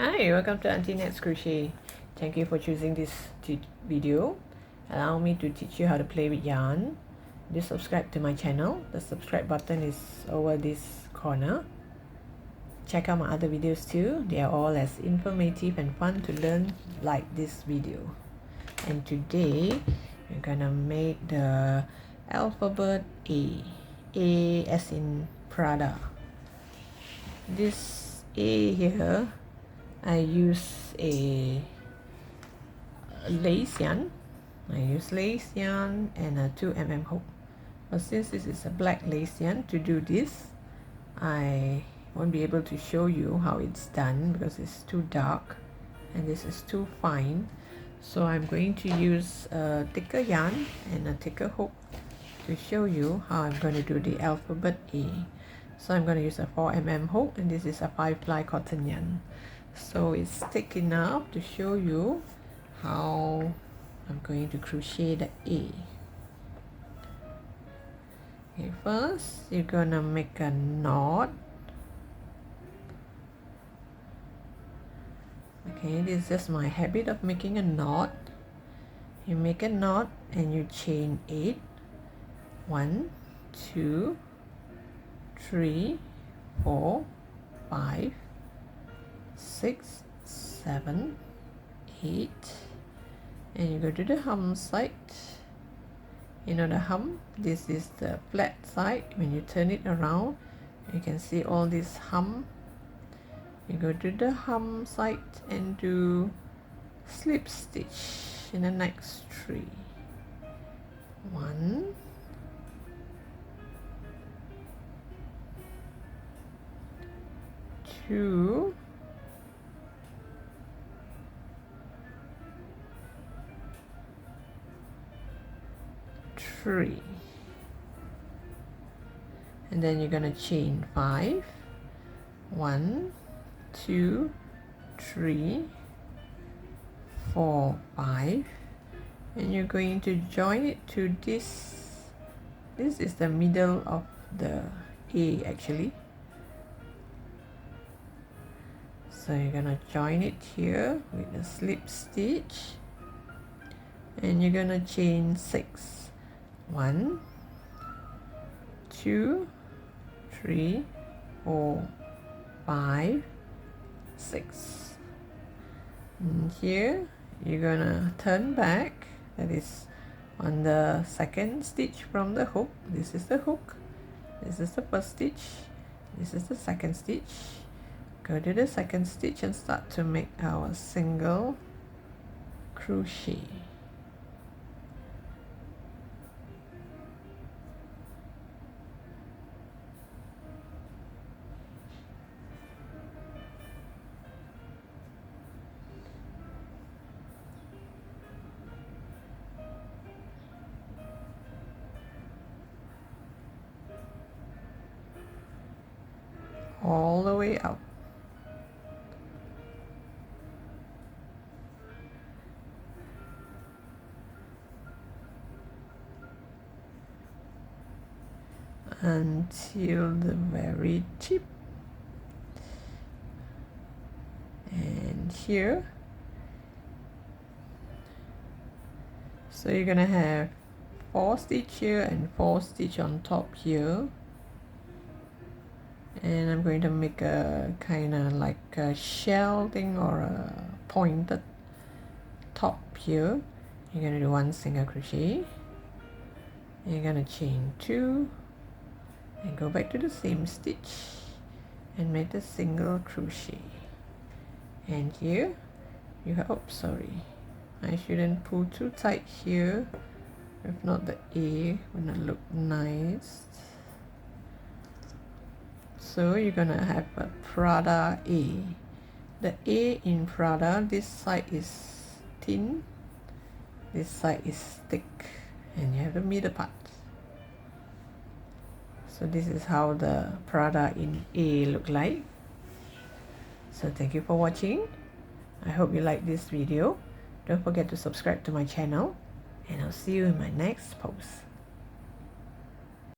Hi, welcome to Auntie Nat's Crochet. Thank you for choosing this video. Allow me to teach you how to play with yarn. Do subscribe to my channel. The subscribe button is over this corner. Check out my other videos too. They are all as informative and fun to learn like this video. And today we're gonna make the alphabet A. A as in Prada. This A here, I use a lace yarn. I use lace yarn and a 2mm hook. But since this is a black lace yarn, to do this, I won't be able to show you how it's done because it's too dark and this is too fine. So I'm going to use a thicker yarn and a thicker hook to show you how I'm going to do the alphabet A. So I'm going to use a 4mm hook, and this is a 5-ply cotton yarn. So it's thick enough to show you how I'm going to crochet the A. Okay, first you're gonna make a knot. Okay, this is just my habit of making a knot. You make a knot and you chain 8. 1, 2, 3, 4, 5, 6, 7, 8, and you go to the hump side. You know the hump, this is the flat side. When you turn it around, you can see all this hump. You go to the hump side and do slip stitch in the next 3. 1, 2, 3, and then you're gonna chain 5. 1, 2, 3, 4, 5, and you're going to join it to this. This is the middle of the A actually. So you're gonna join it here with a slip stitch, and you're gonna chain 6. 1, 2, 3, 4, 5, 6. And here you're gonna turn back. That is on the second stitch from the hook. This is the hook. This is the first stitch. This is the second stitch. Go to the second stitch and start to make our single crochet. All the way up. Until the very tip. And here, so you're gonna have 4 stitch here and 4 stitch on top here. And I'm going to make a kind of like a shell thing or a pointed top here. You're going to do 1 single crochet. You're going to chain 2 and go back to the same stitch and make the single crochet. And here you have, oops, sorry, I shouldn't pull too tight here, if not the A will not look nice. So you're gonna have a Prada A. The A in Prada, this side is thin, this side is thick, and you have the middle part. So this is how the Prada in A look like. So thank you for watching. I hope you like this video. Don't forget to subscribe to my channel, and I'll see you in my next post.